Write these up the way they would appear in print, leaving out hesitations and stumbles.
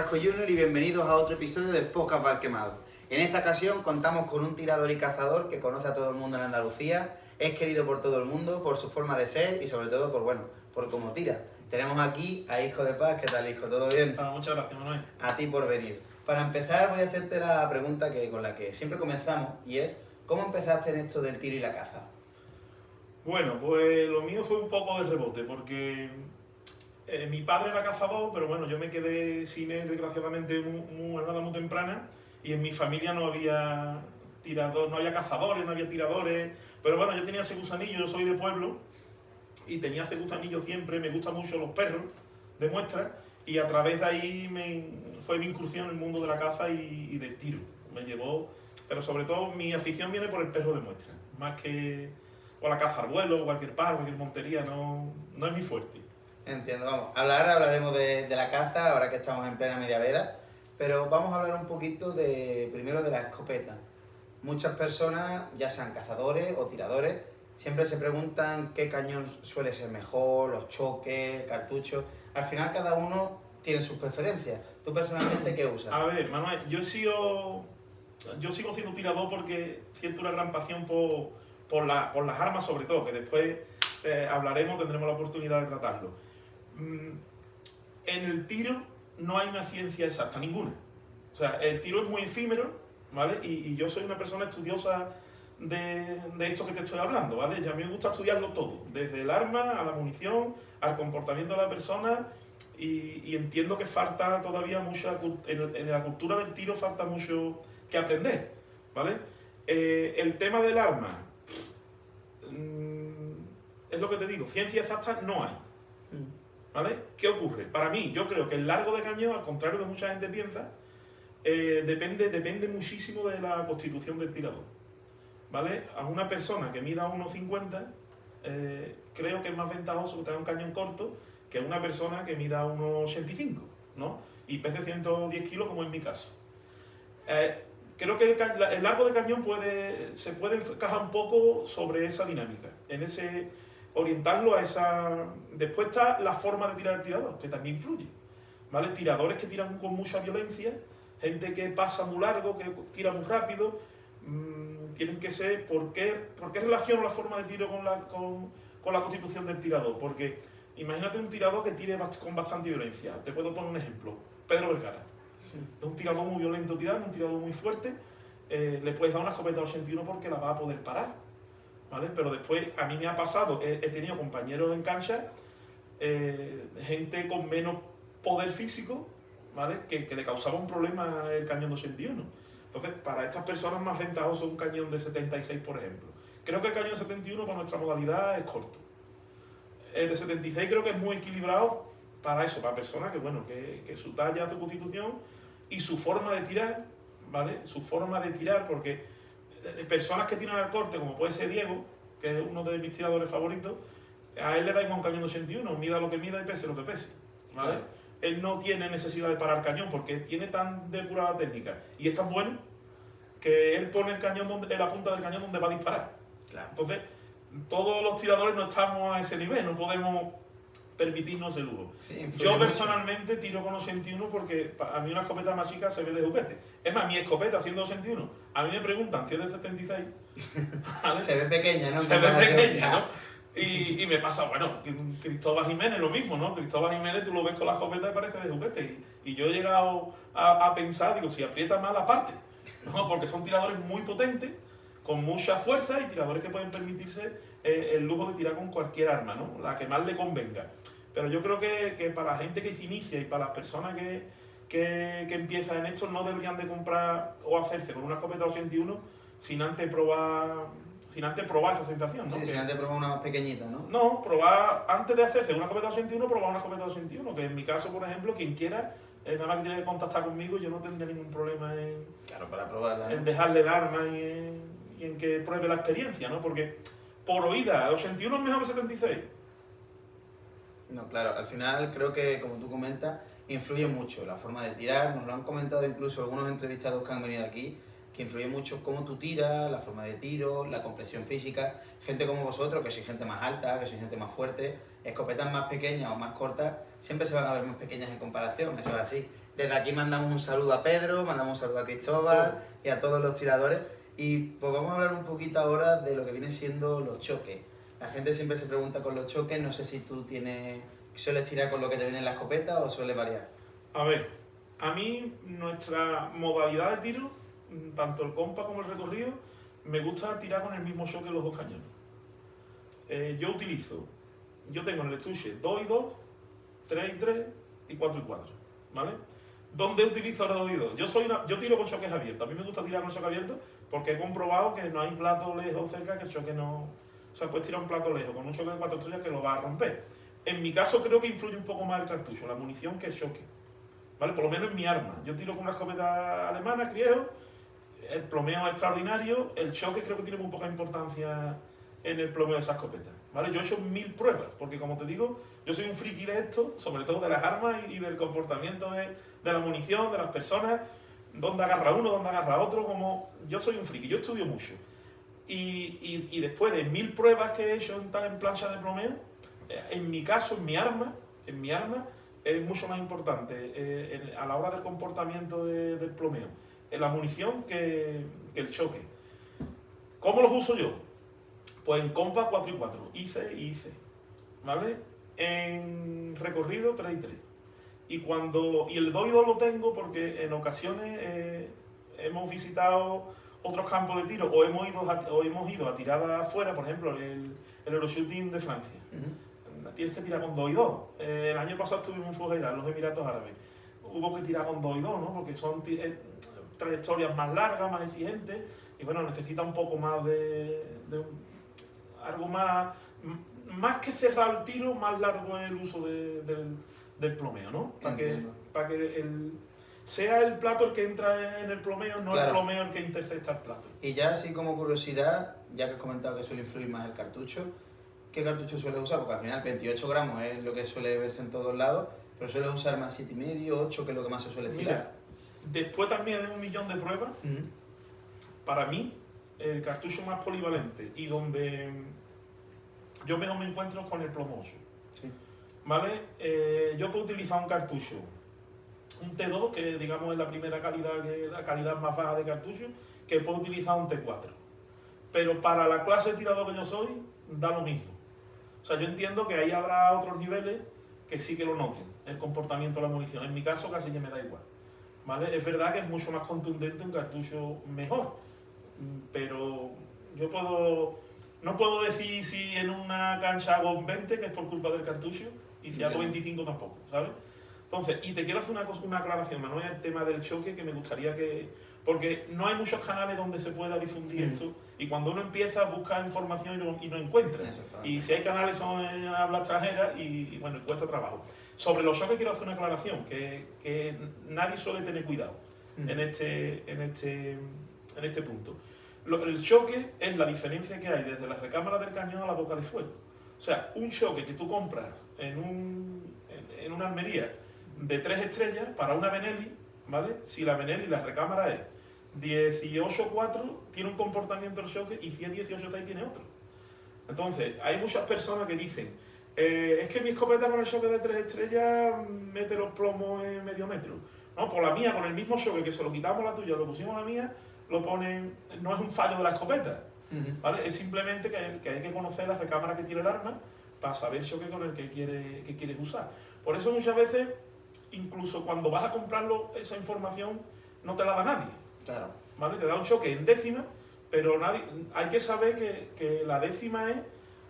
Carrasco Jr. y bienvenidos a otro episodio de Podcast Valquemado. En esta ocasión contamos con un tirador y cazador que conoce a todo el mundo en Andalucía, es querido por todo el mundo, por su forma de ser y sobre todo por cómo tira. Tenemos aquí a Isco de Paz. ¿Qué tal, Isco? ¿Todo bien? Muchas gracias, Manuel. A ti por venir. Para empezar voy a hacerte la pregunta con la que siempre comenzamos y es ¿cómo empezaste en esto del tiro y la caza? Bueno, pues lo mío fue un poco de rebote porque mi padre era cazador, pero bueno, yo me quedé sin él desgraciadamente a una edad muy temprana y en mi familia no había no había cazadores, no había tiradores, pero bueno, yo tenía ese gusanillo, yo soy de pueblo y tenía ese gusanillo siempre, me gustan mucho los perros de muestra y a través de ahí fue mi incursión en el mundo de la caza y del tiro. Me llevó, pero sobre todo mi afición viene por el perro de muestra, más que por la caza al vuelo, cualquier pájaro, cualquier montería, no es mi fuerte. Entiendo, vamos. Hablaremos de la caza ahora que estamos en plena media veda, pero vamos a hablar un poquito primero de la escopeta. Muchas personas, ya sean cazadores o tiradores, siempre se preguntan qué cañón suele ser mejor, los choques, cartuchos. Al final cada uno tiene sus preferencias. ¿Tú personalmente qué usas? A ver, Manuel, yo sigo siendo tirador porque siento una gran pasión por las armas sobre todo, que después hablaremos, tendremos la oportunidad de tratarlo. En el tiro no hay una ciencia exacta, ninguna. O sea, el tiro es muy efímero, ¿vale? Y yo soy una persona estudiosa de esto que te estoy hablando, ¿vale? Y a mí me gusta estudiarlo todo, desde el arma a la munición, al comportamiento de la persona, y entiendo que falta todavía en la cultura del tiro falta mucho que aprender, ¿vale? El tema del arma, es lo que te digo, ciencia exacta no hay, ¿vale? ¿Qué ocurre? Para mí, yo creo que el largo de cañón, al contrario de mucha gente piensa, depende muchísimo de la constitución del tirador, ¿vale? A una persona que mida 1,50 creo que es más ventajoso que tenga un cañón corto que una persona que mida 1,85, ¿no? Y pese 110 kilos como en mi caso. Creo que el largo de cañón se puede encajar un poco sobre esa dinámica, orientarlo a esa. Después está la forma de tirar el tirador, que también influye, ¿vale? Tiradores que tiran con mucha violencia, gente que pasa muy largo, que tira muy rápido, tienen que ser. ¿Por qué relaciono la forma de tiro con la constitución del tirador? Porque imagínate un tirador que tire con bastante violencia. Te puedo poner un ejemplo. Pedro Vergara. Sí. Es un tirador muy violento tirando, un tirador muy fuerte. Le puedes dar una escopeta 81 porque la va a poder parar, ¿vale? Pero después a mí me ha pasado, he tenido compañeros en cancha, gente con menos poder físico, ¿vale? Que le causaba un problema el cañón de 81. Entonces, para estas personas más ventajoso un cañón de 76, por ejemplo. Creo que el cañón de 71 para nuestra modalidad es corto. El de 76 creo que es muy equilibrado para eso, para personas que su talla, su constitución y su forma de tirar, ¿vale? Su forma de tirar, porque personas que tiran al corte, como puede ser Diego, que es uno de mis tiradores favoritos, a él le da igual un cañón de 81, mida lo que mida y pese lo que pese, ¿vale? Claro. Él no tiene necesidad de parar cañón porque tiene tan depurada técnica y es tan bueno que él pone el cañón en la punta del cañón donde va a disparar. Claro. Entonces, todos los tiradores no estamos a ese nivel, no podemos permitirnos el lujo. Sí, yo personalmente tiro con 81 porque a mí una escopeta más chica se ve de juguete. Es más, mi escopeta siendo 81, a mí me preguntan si es de 76. ¿Vale? Se ve pequeña, ¿no? Se ve pequeña, ¿no? Y me pasa, Cristóbal Jiménez lo mismo, ¿no? Cristóbal Jiménez tú lo ves con la escopeta y parece de juguete. Y yo he llegado a pensar, digo, si aprieta mal aparte, ¿no? Porque son tiradores muy potentes, con mucha fuerza y tiradores que pueden permitirse el lujo de tirar con cualquier arma, ¿no? La que más le convenga. Pero yo creo que para la gente que se inicia y para las personas que empiezan en esto no deberían de comprar o hacerse con una escopeta 81 sin antes probar esa sensación, ¿no? Sí, sin antes probar una más pequeñita, ¿no? No, probar, antes de hacerse una escopeta 81, probar una escopeta 81, que en mi caso, por ejemplo, quien quiera, nada más que tiene que contactar conmigo, yo no tendría ningún problema para probarla, ¿no? En dejarle el arma y en que pruebe la experiencia, ¿no? Porque por oída, 81 es mejor que 76. No, claro, al final creo que, como tú comentas, influye mucho la forma de tirar. Nos lo han comentado incluso algunos entrevistados que han venido aquí, que influye mucho cómo tú tiras, la forma de tiro, la complexión física. Gente como vosotros, que sois gente más alta, que sois gente más fuerte, escopetas más pequeñas o más cortas, siempre se van a ver más pequeñas en comparación, eso es así. Desde aquí mandamos un saludo a Pedro, mandamos un saludo a Cristóbal y a todos los tiradores. Y pues vamos a hablar un poquito ahora de lo que viene siendo los choques. La gente siempre se pregunta con los choques, no sé si tú sueles tirar con lo que te viene en la escopeta o sueles variar. A ver, a mí nuestra modalidad de tiro, tanto el compa como el recorrido, me gusta tirar con el mismo choque los dos cañones. Yo tengo en el estuche 2 y 2, 3 y 3 y 4 y 4, ¿vale? ¿Dónde utilizo los 2 y 2? Yo tiro con choques abiertos. A mí me gusta tirar con choque abierto porque he comprobado que no hay plato lejos cerca que el choque no... O sea, puedes tirar un plato lejos con un choque de 4 estrellas que lo va a romper. En mi caso creo que influye un poco más el cartucho, la munición que el choque, ¿vale? Por lo menos en mi arma. Yo tiro con una escopeta alemana, Kriegel, el plomeo es extraordinario, el choque creo que tiene muy poca importancia en el plomeo de esa escopeta, ¿vale? Yo he hecho 1000 pruebas, porque como te digo, yo soy un friki de esto, sobre todo de las armas y del comportamiento de la munición, de las personas, dónde agarra uno, dónde agarra otro, como... Yo soy un friki, yo estudio mucho. Y después de 1000 pruebas que he hecho en plancha de plomeo, en mi caso, en mi arma, es mucho más importante a la hora del comportamiento del plomeo, la munición que el choque. ¿Cómo los uso yo? Pues en compa 4 y 4, IC, ¿vale? En recorrido 3 y 3. Y el 2 y 2 lo tengo porque en ocasiones hemos visitado otros campos de tiro o hemos ido a tirada afuera, por ejemplo, el Euroshooting de Francia. Tienes que tirar con 2 y 2. El año pasado estuvimos en Fujairah, en los Emiratos Árabes. Hubo que tirar con 2 y 2, ¿no? Porque son trayectorias más largas, más exigentes, y bueno, necesita un poco más algo más que cerrar el tiro, más largo es el uso del plomeo, ¿no? Para que sea el plato el que entra en el plomeo, no claro, el plomeo el que intercepta el plato. Y ya así como curiosidad, ya que has comentado que suele influir más el cartucho, ¿qué cartucho sueles usar? Porque al final 28 gramos es lo que suele verse en todos lados, pero sueles usar más 7,5, 8, que es lo que más se suele tirar. Mira, después también de 1.000.000 de pruebas, para mí, el cartucho más polivalente y donde yo mejor me encuentro con el plomoso. Sí. ¿Vale? Yo puedo utilizar un cartucho, un T2, que digamos es la primera calidad, que es la calidad más baja de cartucho, que puedo utilizar un T4. Pero para la clase de tirador que yo soy, da lo mismo. O sea, yo entiendo que ahí habrá otros niveles que sí que lo noten, el comportamiento de la munición. En mi caso casi que me da igual, ¿vale? Es verdad que es mucho más contundente un cartucho mejor, pero yo no puedo decir si en una cancha hago un 20, que es por culpa del cartucho, y si hago 25 tampoco, ¿sabes? Entonces, y te quiero hacer una aclaración, Manuel, el tema del choque, que me gustaría que... Porque no hay muchos canales donde se pueda difundir esto, y cuando uno empieza a buscar información y no encuentra. Y si hay canales son en habla extranjera y bueno, cuesta trabajo. Sobre los choques quiero hacer una aclaración, que nadie suele tener cuidado en este punto. El choque es la diferencia que hay desde la recámara del cañón a la boca de fuego. O sea, un choque que tú compras en una armería de 3 estrellas para una Benelli, ¿vale? Si la Benelli, la recámara es 18.4, tiene un comportamiento del choque, y si es 18.6 tiene otro. Entonces, hay muchas personas que dicen, es que mi escopeta con el choque de 3 estrellas mete los plomos en medio metro. No, por la mía, con el mismo choque que se lo quitamos a la tuya, lo pusimos a la mía, lo ponen, no es un fallo de la escopeta, ¿vale? Es simplemente que hay que conocer la recámara que tiene el arma para saber el choque con el que quieres usar. Por eso muchas veces, incluso cuando vas a comprarlo, esa información no te la da nadie. Claro. ¿Vale? Te da un choque en décima, pero hay que saber que la décima es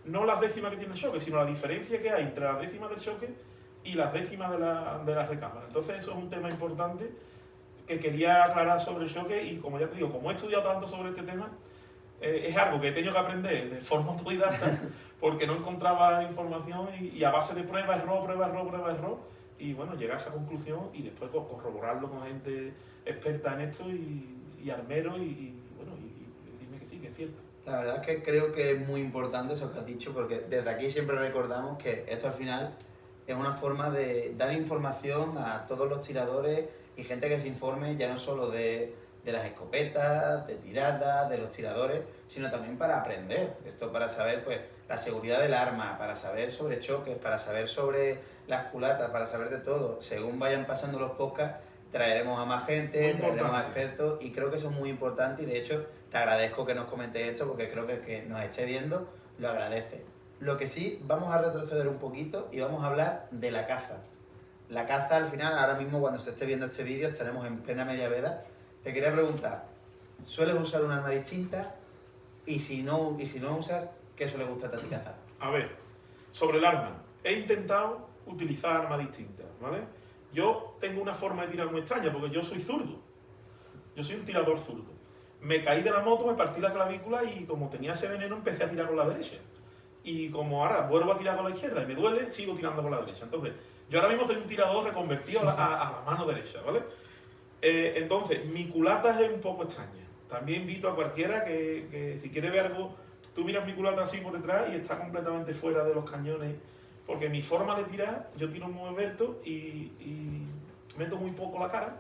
no las décimas que tiene el choque, sino la diferencia que hay entre las décimas del choque y las décimas de la recámara. Entonces eso es un tema importante que quería aclarar sobre el choque, y como ya te digo, como he estudiado tanto sobre este tema, es algo que he tenido que aprender de forma autodidacta porque no encontraba información y a base de prueba, error, y bueno, llegar a esa conclusión y después corroborarlo con gente experta en esto y armero y decirme que sí, que es cierto. La verdad es que creo que es muy importante eso que has dicho, porque desde aquí siempre recordamos que esto al final es una forma de dar información a todos los tiradores y gente que se informe ya no solo de las escopetas, de tiradas, de los tiradores, sino también para aprender. Esto para saber pues la seguridad del arma, para saber sobre choques, para saber sobre las culatas, para saber de todo. Según vayan pasando los podcasts, traeremos a más gente, Muy traeremos a importante. expertos y creo que eso es muy importante y de hecho te agradezco que nos comentes esto porque creo que el que nos esté viendo lo agradece. Lo que sí, vamos a retroceder un poquito y vamos a hablar de la caza. La caza al final, ahora mismo cuando se esté viendo este vídeo, estaremos en plena media veda. Te quería preguntar, ¿sueles usar un arma distinta? Y si no usas, ¿qué suele gustarte a ti cazar? A ver, sobre el arma. He intentado utilizar armas distintas, ¿vale? Yo tengo una forma de tirar muy extraña porque yo soy zurdo. Yo soy un tirador zurdo. Me caí de la moto, me partí la clavícula y como tenía ese veneno empecé a tirar con la derecha. Y como ahora vuelvo a tirar con la izquierda y me duele, sigo tirando con la derecha. Entonces, yo ahora mismo soy un tirador reconvertido a la mano derecha, ¿vale? Entonces, mi culata es un poco extraña. También invito a cualquiera que si quiere ver algo, tú miras mi culata así por detrás y está completamente fuera de los cañones. Porque mi forma de tirar, yo tiro muy abierto y meto muy poco la cara.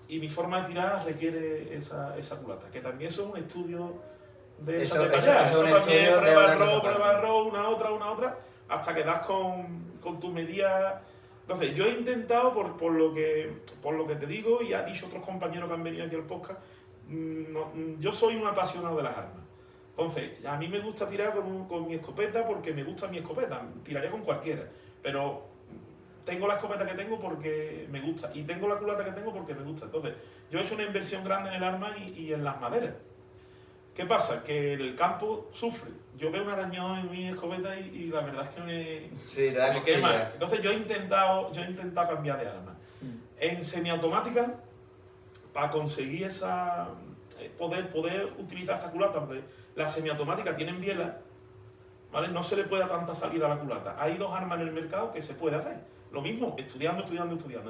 Y mi forma de tirar requiere esa culata. Que también eso es un estudio de Eso- esa de eso- allá. eso es un Eso también estudio de prueba otra cosa error, aparte. prueba error, una otra, hasta que das con tu medida. Entonces, yo he intentado, por lo que te digo, y ha dicho otros compañeros que han venido aquí al podcast, yo soy un apasionado de las armas. Entonces, a mí me gusta tirar con mi escopeta porque me gusta mi escopeta. Tiraría con cualquiera, pero tengo la escopeta que tengo porque me gusta y tengo la culata que tengo porque me gusta. Entonces, yo he hecho una inversión grande en el arma y en las maderas. ¿Qué pasa? Que el campo sufre. Yo veo un arañón en mi escopeta y la verdad es que Sí, te da me quema. cosquillas. Entonces yo he intentado cambiar de arma. En semiautomática, para conseguir poder utilizar esa culata, porque las semiautomáticas tienen biela, ¿vale? No se le puede dar tanta salida a la culata. Hay dos armas en el mercado que se puede hacer. Lo mismo, estudiando.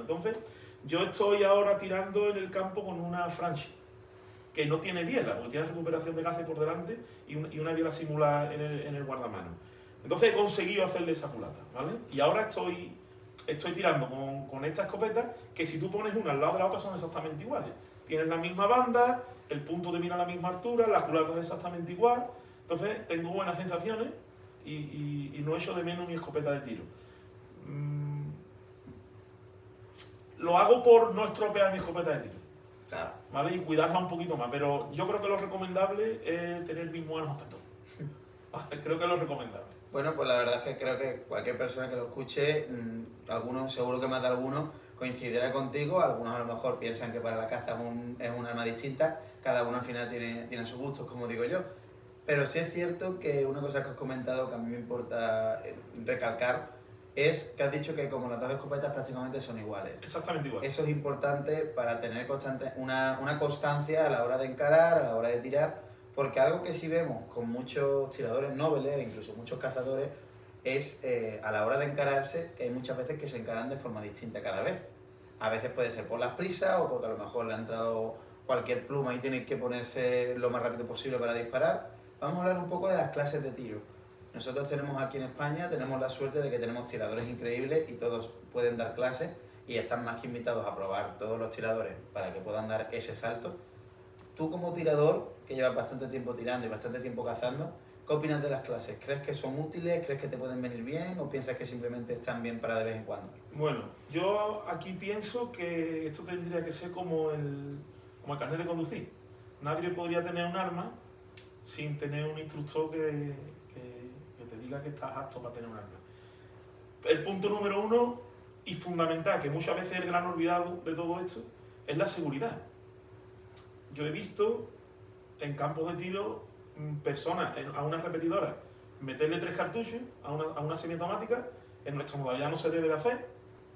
Entonces, yo estoy ahora tirando en el campo con una Franchi, que no tiene biela, porque tiene recuperación de gases por delante y una biela simulada en el guardamanos. Entonces he conseguido hacerle esa culata, ¿vale? Y ahora estoy tirando con esta escopeta, que si tú pones una al lado de la otra son exactamente iguales. Tienen la misma banda, el punto de mira a la misma altura, la culata es exactamente igual. Entonces tengo buenas sensaciones y no echo de menos mi escopeta de tiro. Lo hago por no estropear mi escopeta de tiro. Claro. ¿Vale? Y cuidarla un poquito más, pero yo creo que lo recomendable es tener el mismo arma para todo. Creo que es lo recomendable. Bueno, pues la verdad es que creo que cualquier persona que lo escuche, algunos, seguro que más de algunos, coincidirá contigo, algunos a lo mejor piensan que para la caza es un arma distinta, cada uno al final tiene sus gustos, como digo yo. Pero sí es cierto que una cosa que has comentado que a mí me importa recalcar es que has dicho que como las dos escopetas prácticamente son iguales. Exactamente igual. Eso es importante para tener una constancia a la hora de encarar, a la hora de tirar, porque algo que sí vemos con muchos tiradores nobles, incluso muchos cazadores, es a la hora de encararse que hay muchas veces que se encaran de forma distinta cada vez. A veces puede ser por las prisas o porque a lo mejor le ha entrado cualquier pluma y tiene que ponerse lo más rápido posible para disparar. Vamos a hablar un poco de las clases de tiro. Nosotros tenemos aquí en España, tenemos la suerte de que tenemos tiradores increíbles y todos pueden dar clases y están más que invitados a probar todos los tiradores para que puedan dar ese salto. Tú como tirador, que llevas bastante tiempo tirando y bastante tiempo cazando, ¿qué opinas de las clases? ¿Crees que son útiles? ¿Crees que te pueden venir bien? ¿O piensas que simplemente están bien para de vez en cuando? Bueno, yo aquí pienso que esto tendría que ser como el carnet de conducir. Nadie podría tener un arma sin tener un instructor que te diga que estás apto para tener un arma. El punto número uno y fundamental, que muchas veces es el gran olvidado de todo esto, es la seguridad. Yo he visto en campos de tiro personas a una repetidora meterle 3 cartuchos a una semiautomática. En nuestra modalidad no se debe de hacer.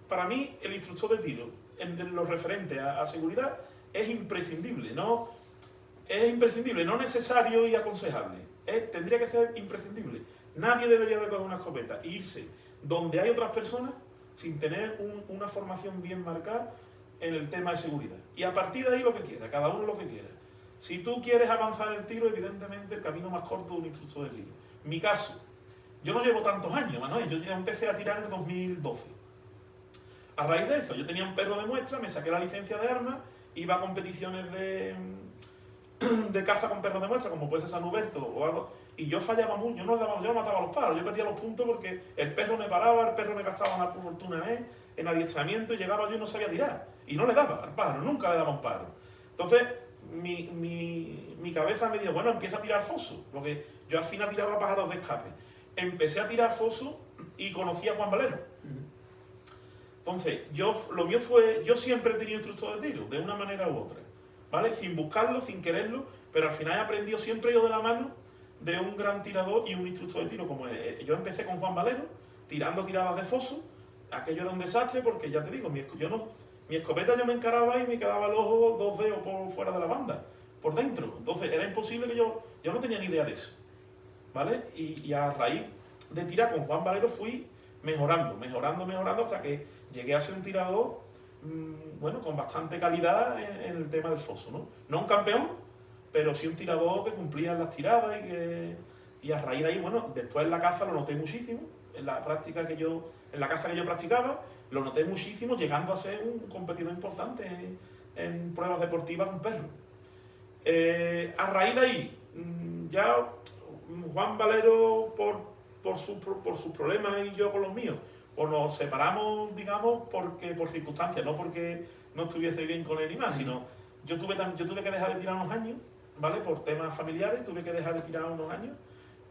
Para mí, el instructor de tiro, en lo referente a seguridad, es imprescindible. No necesario y aconsejable. Tendría que ser imprescindible. Nadie debería de coger una escopeta e irse donde hay otras personas sin tener una formación bien marcada en el tema de seguridad. Y a partir de ahí lo que quiera, cada uno lo que quiera. Si tú quieres avanzar en el tiro, evidentemente el camino más corto de un instructor de tiro. Mi caso, yo no llevo tantos años, Manuel, yo ya empecé a tirar en el 2012. A raíz de eso, yo tenía un perro de muestra, me saqué la licencia de armas, iba a competiciones de caza con perros de muestra, como puede ser San Huberto o algo, y yo fallaba mucho, yo no mataba a los paros, yo perdía los puntos porque el perro me paraba, el perro me gastaba una fortuna en adiestramiento y llegaba yo y no sabía tirar. Y no le daba al pájaro, nunca le daba un pájaro. Entonces, mi cabeza me dijo, bueno, empieza a tirar foso, porque yo al final tiraba pájaros de escape. Empecé a tirar foso y conocí a Juan Valero. Entonces, lo mío fue, yo siempre he tenido instructor de tiro, de una manera u otra, ¿vale? Sin buscarlo, sin quererlo, pero al final he aprendido, siempre he ido de la mano de un gran tirador y un instructor de tiro. Como yo empecé con Juan Valero, tirando tiradas de foso, aquello era un desastre porque, ya te digo, mi escopeta yo me encaraba y me quedaba el ojo 2 dedos por fuera de la banda, por dentro. Entonces era imposible que yo no tenía ni idea de eso, ¿vale? Y a raíz de tirar con Juan Valero fui mejorando hasta que llegué a ser un tirador, bueno, con bastante calidad en el tema del foso, ¿no? No un campeón, pero sí un tirador que cumplía las tiradas y a raíz de ahí, bueno, después en la caza lo noté muchísimo, en la caza que yo practicaba, lo noté muchísimo, llegando a ser un competidor importante en pruebas deportivas con perros. A raíz de ahí, ya Juan Valero por sus problemas y yo con los míos, pues nos separamos, digamos, por circunstancias, no porque no estuviese bien con él ni más, sino yo tuve que dejar de tirar unos años, ¿vale? Por temas familiares, tuve que dejar de tirar unos años.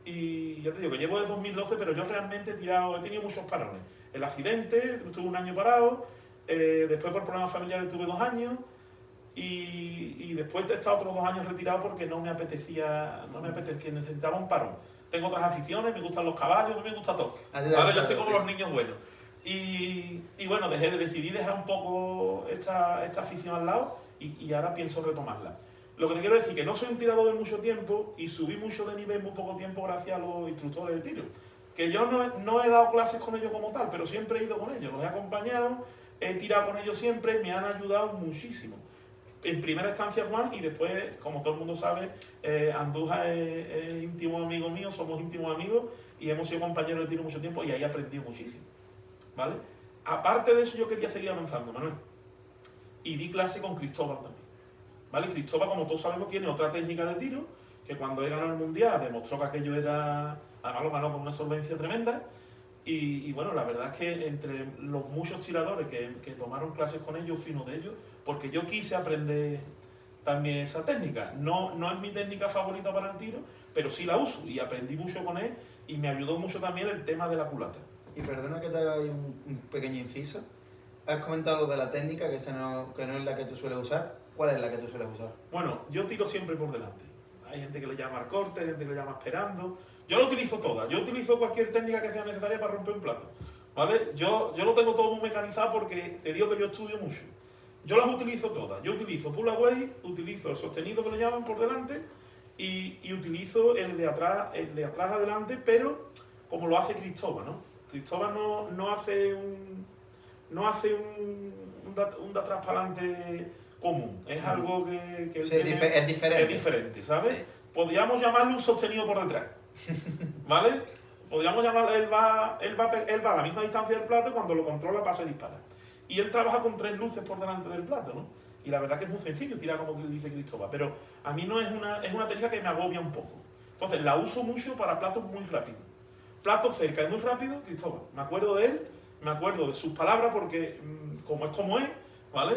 Y ya te digo que llevo desde 2012, pero yo realmente he tenido muchos parones. El accidente, estuve un año parado, después por problemas familiares tuve 2 años, y después he estado otros 2 años retirado porque no me apetecía, necesitaba un parón. Tengo otras aficiones, me gustan los caballos, me gusta todo. Ahora yo soy como los niños buenos. Y bueno, decidí dejar un poco esta afición al lado y ahora pienso retomarla. Lo que te quiero decir es que no soy un tirador de mucho tiempo y subí mucho de nivel en muy poco tiempo gracias a los instructores de tiro. Que yo no he dado clases con ellos como tal, pero siempre he ido con ellos, los he acompañado, he tirado con ellos siempre, me han ayudado muchísimo. En primera instancia Juan y después, como todo el mundo sabe, Andújar es íntimo amigo mío, somos íntimos amigos y hemos sido compañeros de tiro mucho tiempo y ahí he aprendido muchísimo, ¿vale? Aparte de eso yo quería seguir avanzando, Manuel, y di clase con Cristóbal también, ¿vale? Cristóbal, como todos sabemos, tiene otra técnica de tiro, que cuando él ganó el Mundial demostró que aquello era, además lo ganó con una solvencia tremenda, y bueno, la verdad es que entre los muchos tiradores que tomaron clases con él, yo fui uno de ellos, porque yo quise aprender también esa técnica. No es mi técnica favorita para el tiro, pero sí la uso y aprendí mucho con él y me ayudó mucho también el tema de la culata. Y perdona que te haga ahí un pequeño inciso. Has comentado de la técnica, que no es la que tú sueles usar. ¿Cuál es la que tú sueles usar? Bueno, yo tiro siempre por delante. Hay gente que le llama al corte, hay gente que le llama esperando. Yo lo utilizo toda. Yo utilizo cualquier técnica que sea necesaria para romper un plato, ¿vale? Yo lo tengo todo muy mecanizado porque te digo que yo estudio mucho. Yo las utilizo todas. Yo utilizo pull away, utilizo el sostenido que le llaman por delante y utilizo el de atrás adelante, pero como lo hace Cristóbal, ¿no? Cristóbal no hace un de atrás para adelante común. Es algo que sí, es diferente. Es diferente, ¿sabes? Sí. Podríamos llamarle un sostenido por detrás, ¿vale? Podríamos llamarle, él va a la misma distancia del plato y cuando lo controla pasa y dispara. Y él trabaja con 3 luces por delante del plato, ¿no? Y la verdad que es muy sencillo tirar como dice Cristóbal, pero a mí no es una técnica que me agobia un poco. Entonces la uso mucho para platos muy rápidos. Platos cerca y muy rápido, Cristóbal. Me acuerdo de él, me acuerdo de sus palabras porque como es, ¿vale?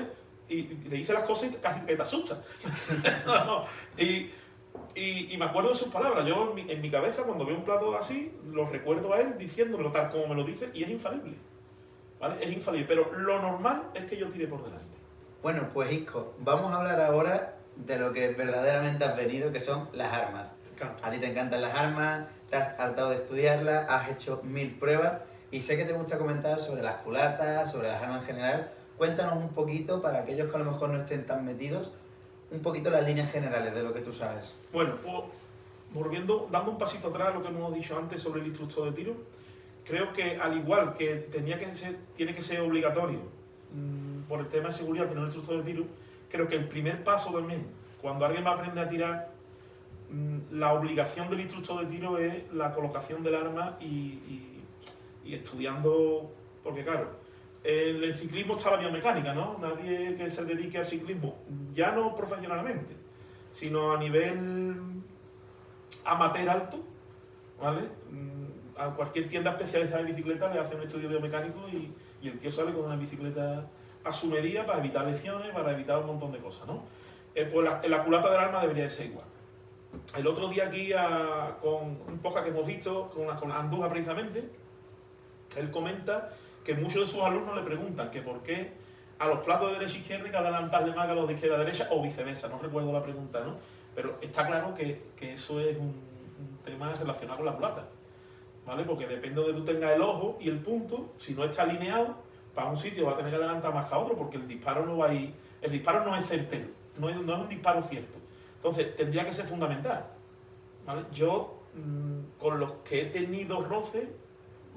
Y le dice las cosas y casi que te asusta. No. Y me acuerdo de sus palabras. Yo en mi cabeza cuando veo un plato así, lo recuerdo a él diciéndomelo tal como me lo dice y es infalible. ¿Vale? Es infalible, pero lo normal es que yo tire por delante. Bueno, pues Isco, vamos a hablar ahora de lo que verdaderamente has venido, que son las armas. A ti te encantan las armas, te has hartado de estudiarlas, has hecho 1000 pruebas y sé que te gusta comentar sobre las culatas, sobre las armas en general. Cuéntanos un poquito, para aquellos que a lo mejor no estén tan metidos, un poquito las líneas generales de lo que tú sabes. Bueno, pues dando un pasito atrás a lo que hemos dicho antes sobre el instructor de tiro, creo que al igual que tiene que ser obligatorio por el tema de seguridad tener un instructor de tiro, creo que el primer paso también, cuando alguien va a aprender a tirar, la obligación del instructor de tiro es la colocación del arma y estudiando, porque claro, en el ciclismo está la biomecánica, ¿no? Nadie que se dedique al ciclismo, ya no profesionalmente, sino a nivel amateur alto, ¿vale? A cualquier tienda especializada de bicicleta le hace un estudio biomecánico y el tío sale con una bicicleta a su medida para evitar lesiones, para evitar un montón de cosas, ¿no? Pues la culata del arma debería de ser igual. El otro día aquí, con un podcast que hemos visto, con Andújar precisamente, él comenta que muchos de sus alumnos le preguntan que por qué a los platos de derecha e izquierda hay que adelantarle más que a los de izquierda a derecha, o viceversa, no recuerdo la pregunta, ¿no? Pero está claro que eso es un tema relacionado con la culata, ¿vale? Porque depende de donde tú tengas el ojo y el punto, si no está alineado, para un sitio va a tener que adelantar más que a otro, porque el disparo no va a ir, el disparo no es certero, no es un disparo cierto. Entonces, tendría que ser fundamental, ¿vale? Yo, con los que he tenido roce,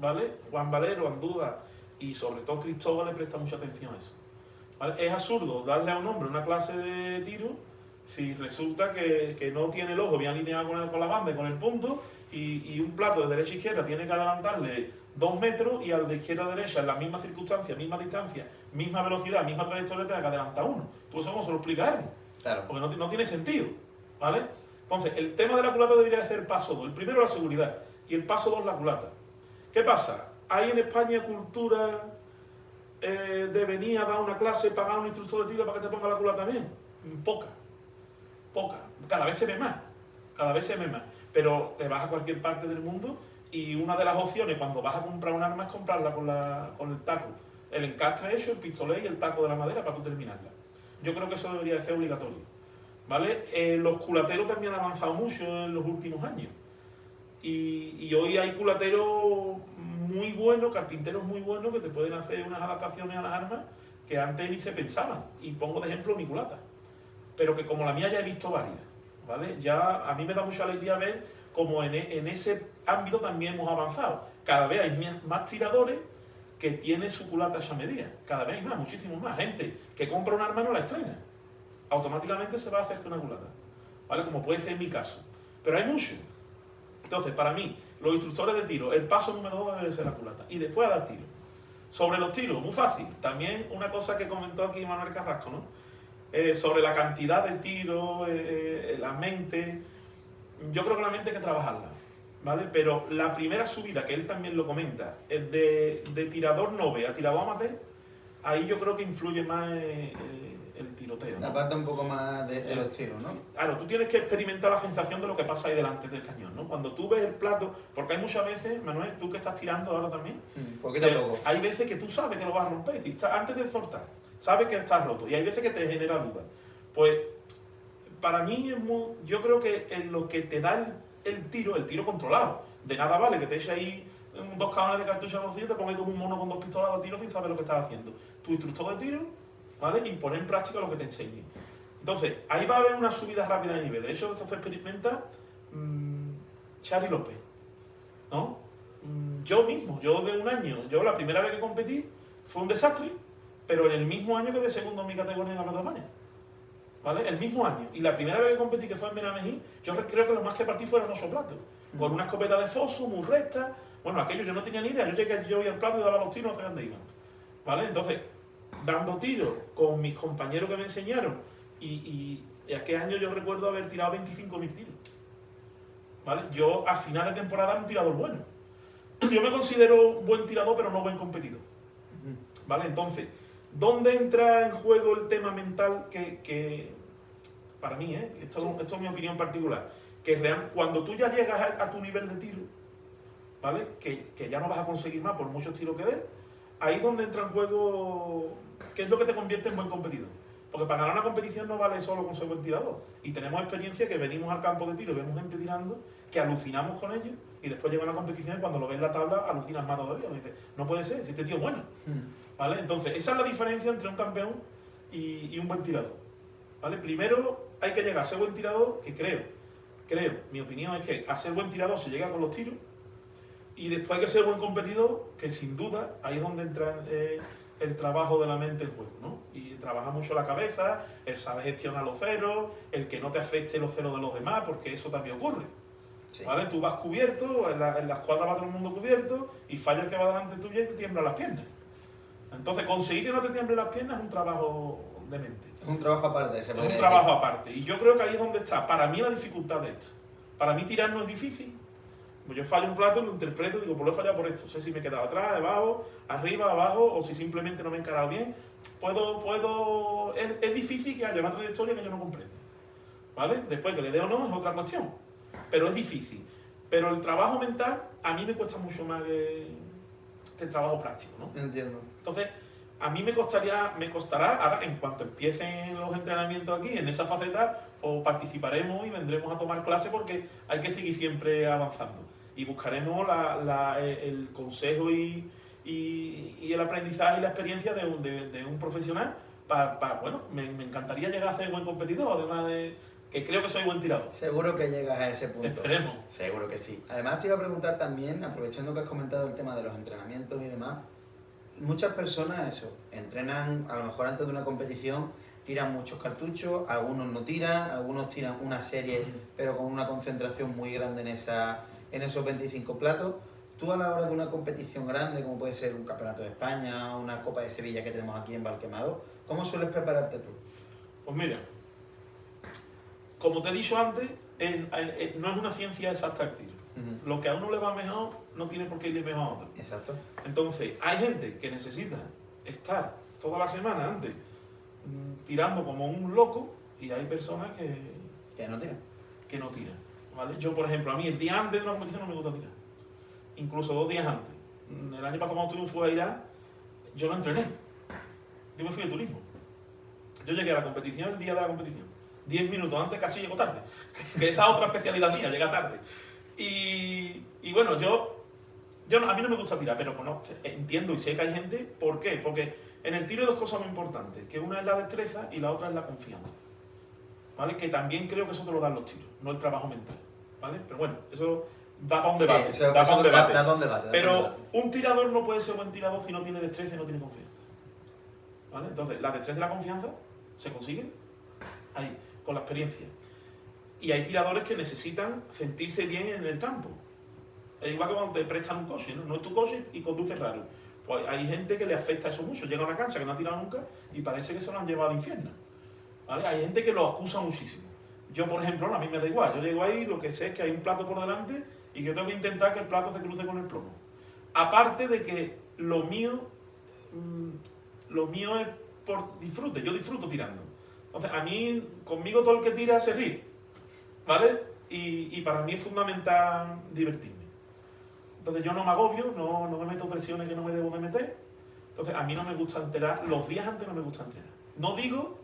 ¿vale? Juan Valero, Andújar y sobre todo Cristóbal le presta mucha atención a eso, ¿vale? Es absurdo darle a un hombre una clase de tiro si resulta que no tiene el ojo bien alineado con la banda y con el punto, y un plato de derecha a izquierda tiene que adelantarle 2 metros, y al de izquierda a derecha en las mismas circunstancias, misma distancia, misma velocidad, misma trayectoria, tiene que adelantar uno. ¿Tú eso cómo se lo explica a alguien? Claro. Porque no tiene sentido, ¿vale? Entonces, el tema de la culata debería de ser el paso 2. El primero, la seguridad, y el paso 2, la culata. ¿Qué pasa? ¿Hay en España cultura de venir a dar una clase, pagar a un instructor de tiro para que te ponga la culata bien? Poca. Cada vez se ve más. Pero te vas a cualquier parte del mundo y una de las opciones cuando vas a comprar un arma es comprarla con el taco. El encastre hecho, el pistolet y el taco de la madera para tú terminarla. Yo creo que eso debería de ser obligatorio, ¿vale? Los culateros también han avanzado mucho en los últimos años. Y hoy hay culateros muy buenos, carpinteros muy buenos que te pueden hacer unas adaptaciones a las armas que antes ni se pensaban. Y pongo de ejemplo mi culata. Pero que como la mía ya he visto varias, ¿vale? Ya a mí me da mucha alegría ver cómo en ese ámbito también hemos avanzado. Cada vez hay más tiradores que tienen su culata ya medida. Cada vez hay más, muchísimos más. Gente que compra un arma y no la estrena. Automáticamente se va a hacerse una culata, ¿vale? Como puede ser en mi caso. Pero hay mucho. Entonces, para mí, los instructores de tiro, el paso número 2 debe ser la culata. Y después a dar tiro. Sobre los tiros, muy fácil. También una cosa que comentó aquí Manuel Carrasco, ¿no? Sobre la cantidad de tiros, la mente. Yo creo que la mente hay que trabajarla, ¿vale? Pero la primera subida, que él también lo comenta, es de tirador nove a tirador amateur, ahí yo creo que influye más el tiroteo, ¿no? La parte un poco más de los tiros, ¿no? Claro, tú tienes que experimentar la sensación de lo que pasa ahí delante del cañón, ¿no? Cuando tú ves el plato, porque hay muchas veces, Manuel, tú que estás tirando ahora también, hay veces que tú sabes que lo vas a romper, es decir, antes de soltar, sabes que está roto, y hay veces que te genera dudas. Pues, para mí, yo creo que en lo que te da el tiro controlado, de nada vale que te eches ahí 2 cajones de cartucho al bolsillo y te pongas como un mono con 2 pistolas de tiro sin saber lo que estás haciendo. Tu instructor de tiro, ¿vale? Y poner en práctica lo que te enseñe. Entonces, ahí va a haber una subida rápida de nivel. De hecho, eso se experimenta Chari López, ¿no? Yo mismo, yo de un año, yo la primera vez que competí fue un desastre, pero en el mismo año que de segundo en mi categoría en la Plaza de España, ¿vale? El mismo año. Y la primera vez que competí, que fue en Benamejí, yo creo que lo más que partí fueron 8 platos, con una escopeta de foso muy recta. Bueno, aquello yo no tenía ni idea, yo veía el plato y daba los tiros, no sé dónde iban, ¿vale? Entonces, dando tiros con mis compañeros que me enseñaron, y aquel año yo recuerdo haber tirado 25.000 tiros, ¿vale? Yo a final de temporada era un tirador bueno. Yo me considero buen tirador, pero no buen competidor, ¿vale? Entonces, ¿dónde entra en juego el tema mental que para mí, esto es mi opinión particular, que cuando tú ya llegas a tu nivel de tiro, ¿vale? Que ya no vas a conseguir más por muchos tiros que des, ahí es donde entra en juego qué es lo que te convierte en buen competidor. Porque para ganar una competición no vale solo con ser buen tirador. Y tenemos experiencia que venimos al campo de tiro y vemos gente tirando, que alucinamos con ellos, y después llega una competición y cuando lo ves en la tabla alucinas más todavía. Y dices, no puede ser, si este tío es bueno, ¿vale? Entonces, esa es la diferencia entre un campeón y un buen tirador, ¿vale? Primero hay que llegar a ser buen tirador, que creo, mi opinión es que a ser buen tirador se llega con los tiros, y después hay que ser buen competidor, que sin duda ahí es donde entra el trabajo de la mente en juego, ¿no? Y trabaja mucho la cabeza, el saber gestionar los ceros, el que no te afecte los ceros de los demás, porque eso también ocurre, sí. ¿Vale? Tú vas cubierto, en la escuadra va todo el mundo cubierto, y falla el que va delante tuyo y te tiemblan las piernas. Entonces, conseguir que no te tiemblen las piernas es un trabajo de mente. Es un trabajo aparte. Es un trabajo aparte. Y yo creo que ahí es donde está, para mí, la dificultad de esto. Para mí tirar no es difícil. Pues yo fallo un plato, lo interpreto y digo, pues lo he fallado por esto. No sé si me he quedado atrás, debajo, arriba, abajo, o si simplemente no me he encarado bien. es difícil que haya una trayectoria que yo no comprenda, ¿vale? Después que le dé o no es otra cuestión, pero es difícil. Pero el trabajo mental a mí me cuesta mucho más que el trabajo práctico, ¿no? Entiendo. Entonces, a mí me costará, ahora en cuanto empiecen los entrenamientos aquí, en esa faceta, pues participaremos y vendremos a tomar clase porque hay que seguir siempre avanzando. Y buscaremos el consejo y el aprendizaje y la experiencia de un profesional bueno, me encantaría llegar a ser buen competidor, además de que creo que soy buen tirador. Seguro que llegas a ese punto. Esperemos. Seguro que sí. Además te iba a preguntar también, aprovechando que has comentado el tema de los entrenamientos y demás, muchas personas entrenan a lo mejor antes de una competición, tiran muchos cartuchos, algunos no tiran, algunos tiran una serie pero con una concentración muy grande en esos 25 platos. Tú a la hora de una competición grande, como puede ser un campeonato de España, una Copa de Sevilla que tenemos aquí en Valquemado, ¿cómo sueles prepararte tú? Pues mira, como te he dicho antes, no es una ciencia exacta el tiro. Lo que a uno le va mejor no tiene por qué irle mejor a otro. Exacto. Entonces, hay gente que necesita estar toda la semana antes tirando como un loco y hay personas que no tiran. Que no tiran, ¿vale? Yo, por ejemplo, a mí el día antes de una competición no me gusta tirar. Incluso 2 días antes. El año pasado cuando fui a Irak, yo no entrené. Yo me fui de turismo. Yo llegué a la competición el día de la competición. 10 minutos antes casi llego tarde. Que esa es otra especialidad mía, llega tarde. Y bueno, a mí no me gusta tirar, pero entiendo y sé que hay gente. ¿Por qué? Porque en el tiro hay 2 cosas muy importantes, que una es la destreza y la otra es la confianza, ¿vale? Que también creo que eso te lo dan los tiros, no el trabajo mental, ¿vale? Pero bueno, eso da para un debate, da para un debate. Pero un tirador no puede ser buen tirador si no tiene destreza y no tiene confianza, ¿vale? Entonces, la destreza y la confianza se consiguen ahí, con la experiencia. Y hay tiradores que necesitan sentirse bien en el campo. Es igual que cuando te prestan un coche, ¿no? No es tu coche y conduces raro. Pues hay gente que le afecta eso mucho. Llega a una cancha que no ha tirado nunca y parece que se lo han llevado al infierno, ¿vale? Hay gente que lo acusa muchísimo. Yo, por ejemplo, a mí me da igual. Yo llego ahí, lo que sé es que hay un plato por delante y que tengo que intentar que el plato se cruce con el plomo. Aparte de que lo mío es por disfrute. Yo disfruto tirando. Entonces, a mí, conmigo todo el que tira se ríe, ¿vale? Y para mí es fundamental divertirme. Entonces yo no me agobio, no me meto presiones que no me debo de meter. Entonces a mí no me gusta entrenar, los días antes no me gusta entrenar. No digo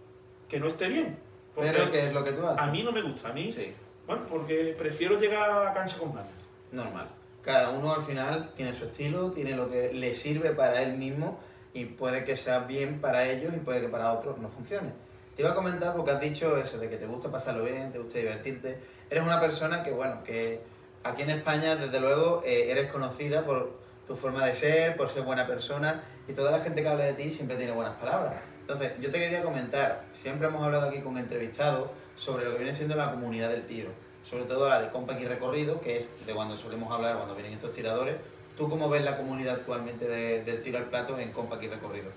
que no esté bien. Pero ¿qué es lo que tú haces? A mí no me gusta, a mí, sí. Bueno, porque prefiero llegar a la cancha con ganas. Normal. Cada uno al final tiene su estilo, tiene lo que le sirve para él mismo y puede que sea bien para ellos y puede que para otros no funcione. Te iba a comentar porque has dicho eso de que te gusta pasarlo bien, te gusta divertirte. Eres una persona que aquí en España, desde luego, eres conocida por tu forma de ser, por ser buena persona y toda la gente que habla de ti siempre tiene buenas palabras. Entonces, yo te quería comentar, siempre hemos hablado aquí con entrevistados sobre lo que viene siendo la comunidad del tiro, sobre todo la de Compact y Recorrido, que es de cuando solemos hablar cuando vienen estos tiradores. ¿Tú cómo ves la comunidad actualmente del tiro al plato en Compact y Recorrido?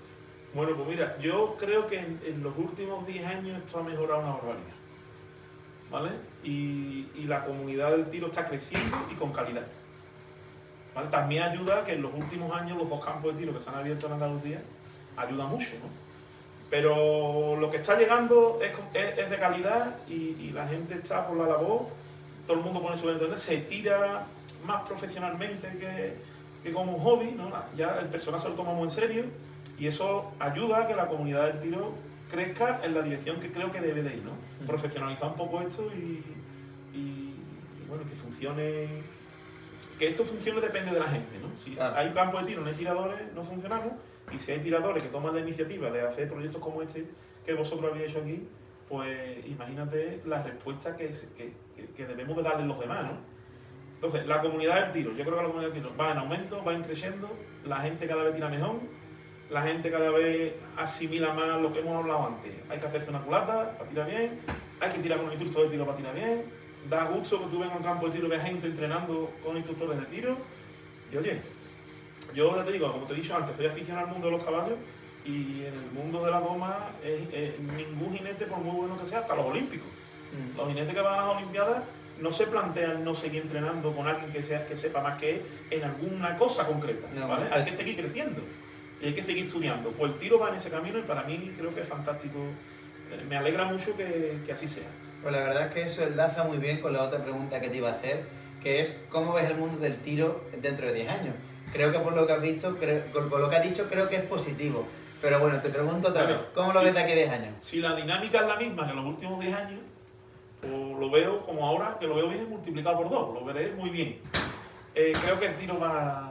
Bueno, pues mira, yo creo que en los últimos 10 años esto ha mejorado una barbaridad, ¿vale? Y la comunidad del tiro está creciendo y con calidad, ¿vale? También ayuda que en los últimos años los 2 campos de tiro que se han abierto en Andalucía ayuda mucho, ¿no? Pero lo que está llegando es de calidad y la gente está por la labor, todo el mundo pone su internet, se tira más profesionalmente que como un hobby, ¿no? Ya el personal se lo toma muy en serio y eso ayuda a que la comunidad del tiro crezca en la dirección que creo que debe de ir, ¿no? Profesionalizar un poco esto y bueno, que funcione. Que esto funcione depende de la gente, ¿no? Si hay un campo de tiro, no hay tiradores, no funcionamos. Y si hay tiradores que toman la iniciativa de hacer proyectos como este que vosotros habéis hecho aquí, pues imagínate la respuesta que debemos de darle los demás, ¿no? Entonces, la comunidad del tiro, yo creo que la comunidad del tiro va en aumento, va en creciendo, la gente cada vez tira mejor, la gente cada vez asimila más lo que hemos hablado antes. Hay que hacerse una culata para tirar bien, hay que tirar con un instructor de tiro para tirar bien, da gusto que tú vengas al campo de tiro y veas gente entrenando con instructores de tiro. Y oye, yo ya te digo, como te he dicho antes, soy aficionado al mundo de los caballos y en el mundo de la goma ningún jinete, por muy bueno que sea, hasta los olímpicos. Los jinetes que van a las olimpiadas no se plantean no seguir entrenando con alguien que sepa más que él en alguna cosa concreta, ¿vale? Hay que seguir creciendo. y hay que seguir estudiando. Pues el tiro va en ese camino y para mí creo que es fantástico. Me alegra mucho que así sea. Pues la verdad es que eso enlaza muy bien con la otra pregunta que te iba a hacer, que es ¿cómo ves el mundo del tiro dentro de 10 años? Creo que por lo que has visto, por lo que has dicho, creo que es positivo. Pero bueno, te pregunto otra vez, ¿cómo lo ves de aquí a 10 años? Si la dinámica es la misma que en los últimos 10 años, pues lo veo como ahora, que lo veo bien, multiplicado por 2, lo veré muy bien. Creo que el tiro va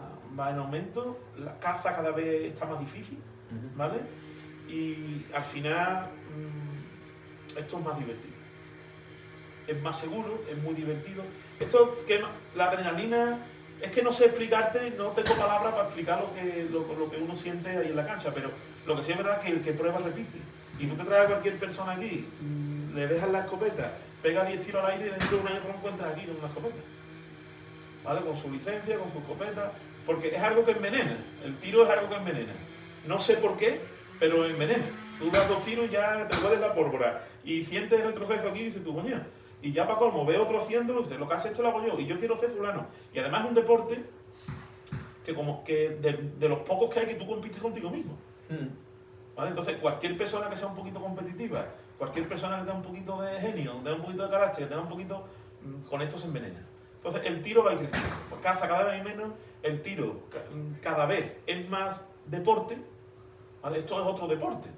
en aumento, la caza cada vez está más difícil, ¿vale? Y al final esto es más divertido. Es más seguro, es muy divertido. Esto que la adrenalina, es que no sé explicarte, no tengo palabras para explicar lo que uno siente ahí en la cancha, pero lo que sí es verdad es que el que prueba repite. Y tú te traes a cualquier persona aquí, le dejas la escopeta, pega 10 tiros al aire y dentro de un año te lo encuentras aquí con una escopeta. ¿Vale? Con su licencia, con su escopeta, porque es algo que envenena. El tiro es algo que envenena. No sé por qué, pero envenena. Tú das 2 tiros y ya te duele la pólvora. Y sientes el retroceso aquí y dices tú, coño. Y ya para colmo, ve otro haciéndolo y dices, lo que hace esto lo hago yo. Y yo quiero ser fulano. Y además es un deporte que como que de los pocos que hay que tú compites contigo mismo. ¿Vale? Entonces cualquier persona que sea un poquito competitiva, cualquier persona que tenga un poquito de genio, tenga un poquito de carácter, tenga un poquito... con esto se envenena. Entonces el tiro va a ir creciendo. Pues caza cada vez hay menos, el tiro cada vez es más deporte. ¿Vale? Esto es otro deporte.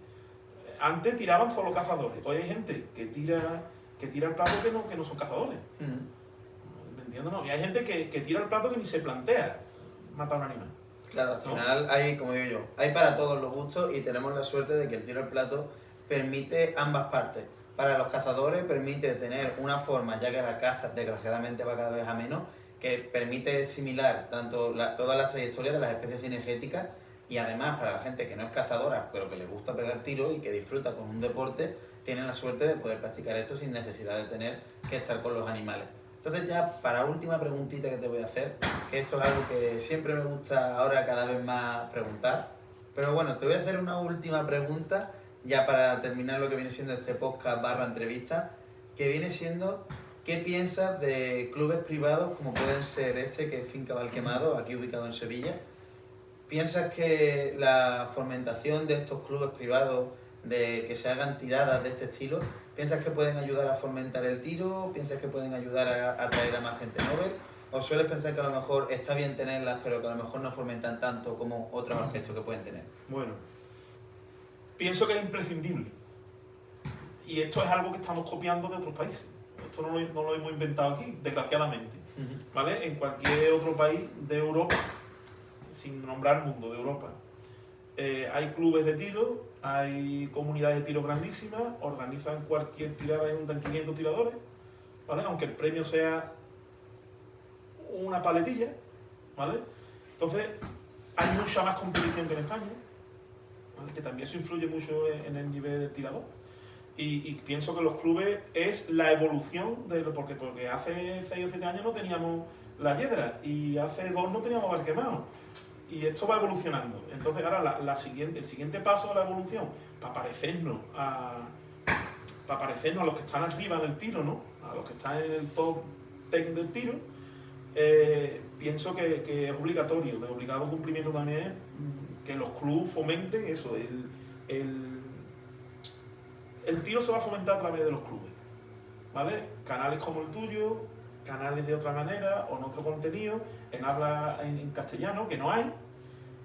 Antes tiraban solo cazadores. Hoy hay gente que tira el plato que no son cazadores. ¿Me entiendes? No. Y hay gente que tira el plato que ni se plantea matar a un animal. Claro, al final hay, como digo yo, hay para todos los gustos y tenemos la suerte de que el tiro al plato permite ambas partes. Para los cazadores permite tener una forma, ya que la caza desgraciadamente va cada vez a menos, que permite asimilar tanto todas las trayectorias de las especies cinegéticas y además para la gente que no es cazadora, pero que le gusta pegar tiros y que disfruta con un deporte, tienen la suerte de poder practicar esto sin necesidad de tener que estar con los animales. Entonces ya para última preguntita que te voy a hacer, que esto es algo que siempre me gusta ahora cada vez más preguntar, pero bueno, te voy a hacer una última pregunta ya para terminar lo que viene siendo este podcast / entrevista, que viene siendo ¿qué piensas de clubes privados como pueden ser este, que es Finca Valquemado, aquí ubicado en Sevilla? ¿Piensas que la fomentación de estos clubes privados, de que se hagan tiradas de este estilo, piensas que pueden ayudar a fomentar el tiro? ¿Piensas que pueden ayudar a atraer a más gente joven? ¿O sueles pensar que a lo mejor está bien tenerlas, pero que a lo mejor no fomentan tanto como otros aspectos que pueden tener? Bueno, pienso que es imprescindible. Y esto es algo que estamos copiando de otros países. Esto no lo hemos inventado aquí, desgraciadamente. ¿Vale? En cualquier otro país de Europa, sin nombrar mundo, de Europa, hay clubes de tiro, hay comunidades de tiro grandísimas, organizan cualquier tirada y juntan 500 tiradores, ¿vale? Aunque el premio sea una paletilla, ¿vale? Entonces, hay mucha más competición que en España, ¿vale? Que también eso influye mucho en el nivel de tirador. Y pienso que los clubes es la evolución de porque hace 6 o 7 años no teníamos la Yedra y hace 2 no teníamos Valquemado. Y esto va evolucionando. Entonces ahora el siguiente paso de la evolución, para parecernos a los que están arriba en el tiro, ¿no? A los que están en el top 10 del tiro, pienso que es obligatorio, de obligado cumplimiento también, que los clubes fomenten eso. El tiro se va a fomentar a través de los clubes, ¿vale? Canales como el tuyo, canales de otra manera o en otro contenido, en habla en castellano, que no hay,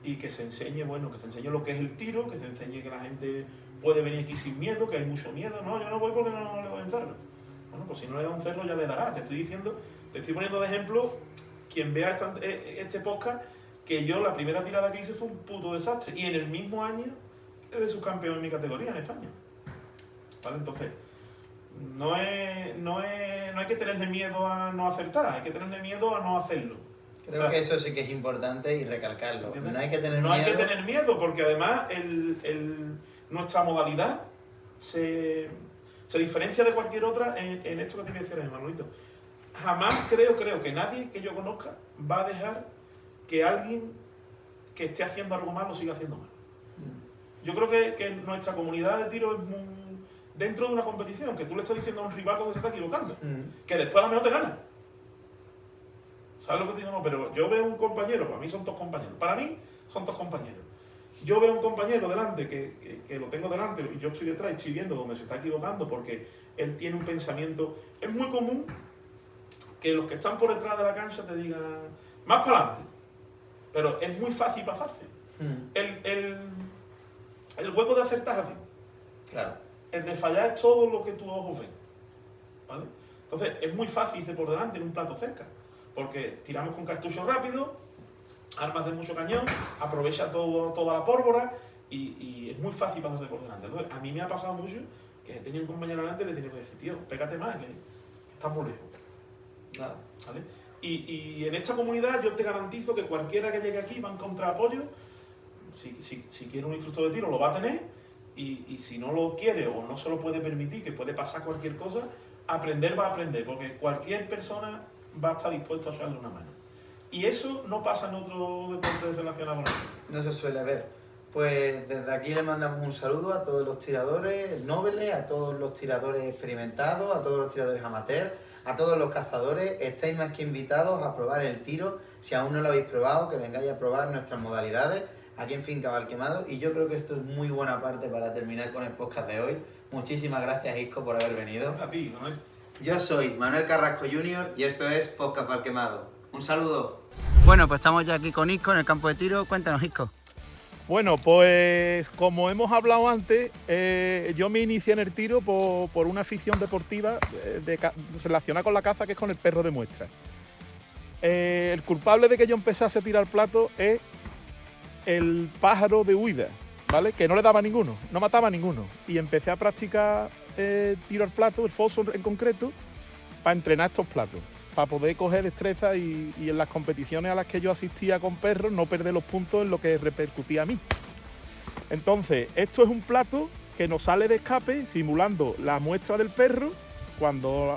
y que se enseñe, bueno, que se enseñe lo que es el tiro, que se enseñe que la gente puede venir aquí sin miedo, que hay mucho miedo. No, yo no voy porque no le doy un cerro. Bueno, pues si no le da un cerro ya le dará. Te estoy poniendo de ejemplo, quien vea este podcast, que yo la primera tirada que hice fue un puto desastre. Y en el mismo año he de subcampeón en mi categoría en España. ¿Vale? Entonces, no hay que tenerle miedo a no acertar, hay que tenerle miedo a no hacerlo. Creo que eso sí que es importante y recalcarlo. ¿Entiendes? No hay que tener miedo. No hay que tener miedo porque además nuestra modalidad se diferencia de cualquier otra en esto que te voy a decir ahora, Manolito. Jamás creo que nadie que yo conozca va a dejar que alguien que esté haciendo algo mal lo siga haciendo mal. Yo creo que nuestra comunidad de tiro es muy... dentro de una competición, que tú le estás diciendo a un rival que se está equivocando, que después a lo mejor te gana. ¿Sabes lo que te digo? No, pero yo veo un compañero, para mí son todos compañeros, yo veo a un compañero delante que lo tengo delante y yo estoy detrás y estoy viendo donde se está equivocando porque él tiene un pensamiento... Es muy común que los que están por detrás de la cancha te digan más para adelante, pero es muy fácil pasarse. El hueco de acertar es así. Claro. El de fallar es todo lo que tus ojos ven, ¿vale? Entonces es muy fácil irse por delante en un plato cerca, porque tiramos con cartucho rápido, armas de mucho cañón, aprovecha toda la pólvora y es muy fácil pasarse por delante. Entonces a mí me ha pasado mucho que he tenido un compañero delante y le he tenido que decir, tío, pégate más, que estás muy lejos. Claro. ¿Vale? Y en esta comunidad yo te garantizo que cualquiera que llegue aquí va a encontrar apoyo. Si quiere un instructor de tiro lo va a tener, y si no lo quiere o no se lo puede permitir, que puede pasar cualquier cosa, aprender va a aprender, porque cualquier persona va a estar dispuesta a echarle una mano. Y eso no pasa en otro deporte relacionado con esto. No se suele ver. Pues desde aquí le mandamos un saludo a todos los tiradores nobles, a todos los tiradores experimentados, a todos los tiradores amateurs, a todos los cazadores. Estáis más que invitados a probar el tiro. Si aún no lo habéis probado, que vengáis a probar nuestras modalidades aquí en Finca Valquemado. Y yo creo que esto es muy buena parte para terminar con el podcast de hoy. Muchísimas gracias, Isco, por haber venido. A ti, Manuel. Yo soy Manuel Carrasco Jr. y esto es Podcast Valquemado. Un saludo. Bueno, pues estamos ya aquí con Isco en el campo de tiro. Cuéntanos, Isco. Bueno, pues como hemos hablado antes, yo me inicié en el tiro por una afición deportiva relacionada con la caza, que es con el perro de muestra. El culpable de que yo empezase a tirar plato es el pájaro de huida, ¿vale? Que no le daba ninguno, no mataba a ninguno. Y empecé a practicar tiro al plato, el foso en concreto, para entrenar estos platos, para poder coger destreza y en las competiciones a las que yo asistía con perros no perder los puntos en lo que repercutía a mí. Entonces, esto es un plato que nos sale de escape simulando la muestra del perro. Cuando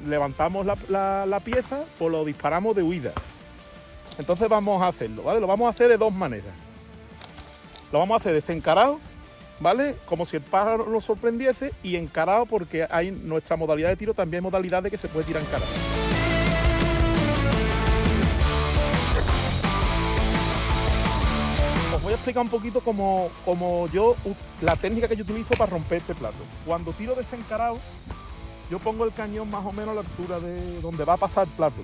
levantamos la pieza, pues lo disparamos de huida. Entonces vamos a hacerlo, ¿vale? Lo vamos a hacer de dos maneras. Lo vamos a hacer desencarado, ¿vale? Como si el pájaro nos sorprendiese, y encarado porque hay nuestra modalidad de tiro, también hay modalidad de que se puede tirar encarado. Os voy a explicar un poquito como la técnica que yo utilizo para romper este plato. Cuando tiro desencarado, yo pongo el cañón más o menos a la altura de donde va a pasar el plato.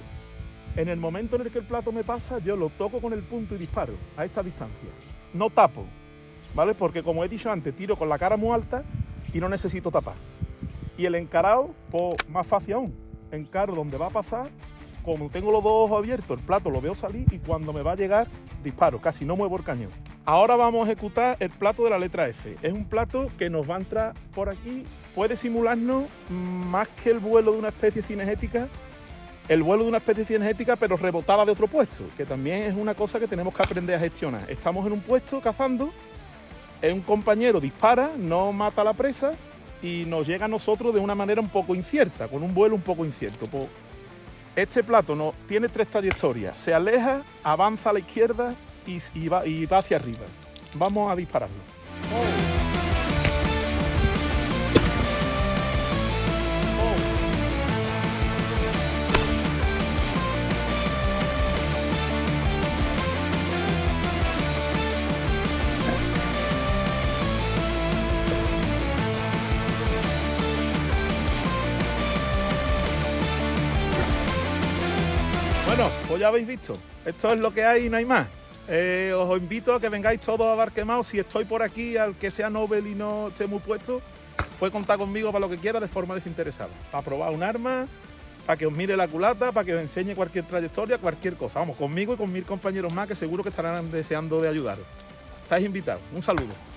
En el momento en el que el plato me pasa, yo lo toco con el punto y disparo a esta distancia. No tapo, ¿vale? Porque como he dicho antes, tiro con la cara muy alta y no necesito tapar. Y el encarado, pues más fácil aún. Encaro donde va a pasar, como tengo los dos ojos abiertos, el plato lo veo salir y cuando me va a llegar, disparo, casi no muevo el cañón. Ahora vamos a ejecutar el plato de la letra F. Es un plato que nos va a entrar por aquí, puede simularnos más que el vuelo de una especie cinegética, el vuelo de una especie cinegética, pero rebotada de otro puesto, que también es una cosa que tenemos que aprender a gestionar. Estamos en un puesto cazando, un compañero dispara, no mata a la presa y nos llega a nosotros de una manera un poco incierta, con un vuelo un poco incierto. Pues este plato tiene tres trayectorias: se aleja, avanza a la izquierda y va hacia arriba. Vamos a dispararlo. Bueno, pues ya habéis visto, esto es lo que hay y no hay más. Os invito a que vengáis todos a Valquemado. Si estoy por aquí, al que sea Nobel y no esté muy puesto, puede contar conmigo para lo que quiera de forma desinteresada. Para probar un arma, para que os mire la culata, para que os enseñe cualquier trayectoria, cualquier cosa. Vamos, conmigo y con 1000 compañeros más que seguro que estarán deseando de ayudaros. Estáis invitados. Un saludo.